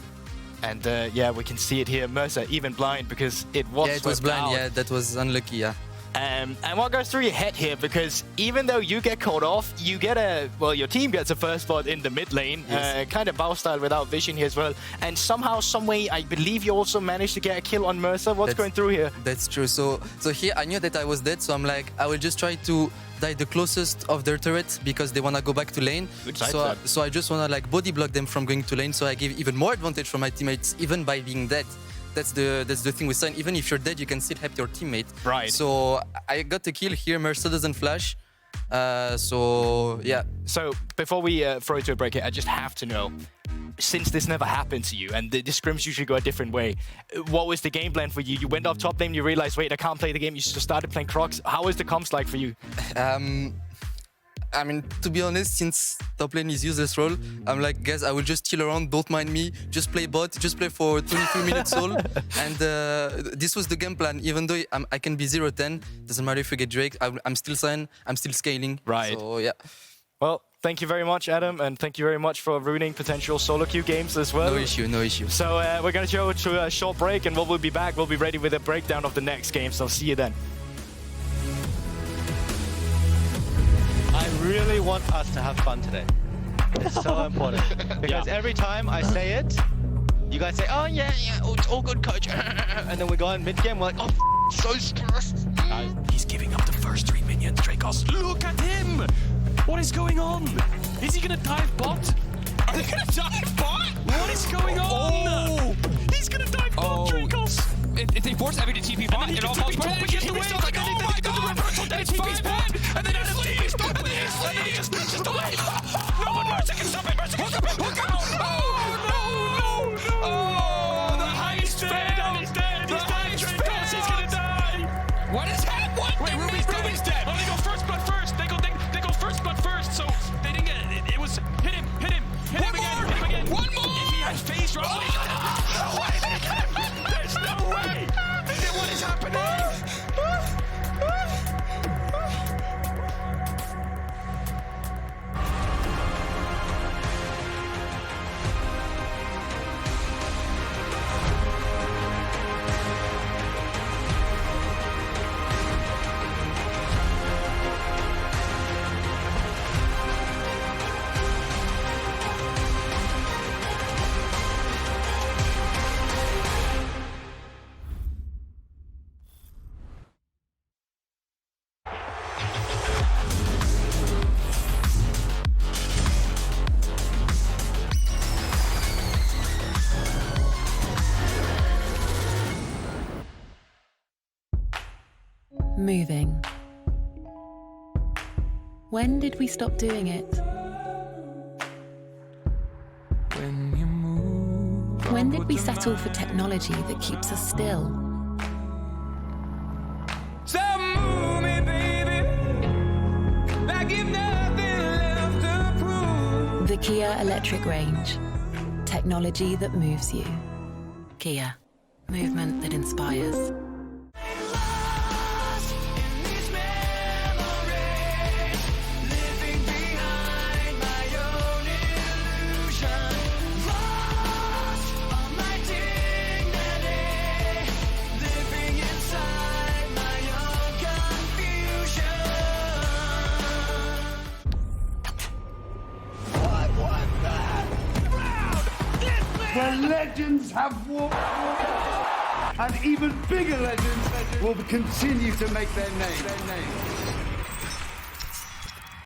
And yeah, we can see it here. Mersa even blind because it was it was blind. out. Yeah, that was unlucky. Yeah. And what goes through your head here? Because even though you get caught off, you get your team gets a first spot in the mid lane, kind of bow style without vision here as well. And somehow, some way, I believe you also managed to get a kill on Mersa. What's going through here? That's true. So here I knew that I was dead, so I'm like, I will just try to die the closest of their turrets because they want to go back to lane. So I just want to like body block them from going to lane, so I give even more advantage for my teammates, even by being dead. That's the thing with Sion. Even if you're dead, you can still help your teammate. Right. So I got the kill here. Mersa doesn't flash. So yeah. So before we throw it to a break here, I just have to know, since this never happened to you and the scrims usually go a different way, what was the game plan for you? You went off top lane, you realized, wait, I can't play the game. You just started playing Crocs. How is the comps like for you? I mean, to be honest, since top lane is useless role, I'm like, guys, I will just chill around, don't mind me, just play bot, just play for 23 minutes all. And this was the game plan. Even though I can be 0-10, doesn't matter if we get Drake, I'm still Sion, I'm still scaling. Right. So, yeah. Well, thank you very much, Adam, and thank you very much for ruining potential solo queue games as well. No issue, no issue. So we're going to go to a short break, and we'll be back. We'll be ready with a breakdown of the next game, so see you then. I really want us to have fun today. It's so important. Because every time I say it, you guys say, oh yeah, it's all good, coach. And then we go on mid-game, we're like, oh, so stressed. He's giving up the first 3 minions, Drakos. Look at him! What is going on? Is he gonna dive bot? Are they gonna dive bot? What is going on? Oh! He's gonna dive bot, Drakos! If they force Evie to TP bot, it all falls apart. Oh my god! It's 5 bot! And then it's leaves! And then it's just the wave! No one Mersa can stop it! Mersa can stop it! Look out! Oh no! Oh, the highest fan is dead! The highest fan! He's gonna die! What is happening? Wait, Ruby's dead! Oh, they go first blood first! They go first blood first, so they didn't get it. It was hit him again! One more! If he had phase drop, no way! There's no way! What is happening? moving. When did we stop doing it? When did we settle for technology that keeps us still? So move me, baby, like you've nothing left to prove. The Kia electric range. Technology that moves you. Kia. Movement that inspires. Where legends have walked, and even bigger legends will continue to make their name.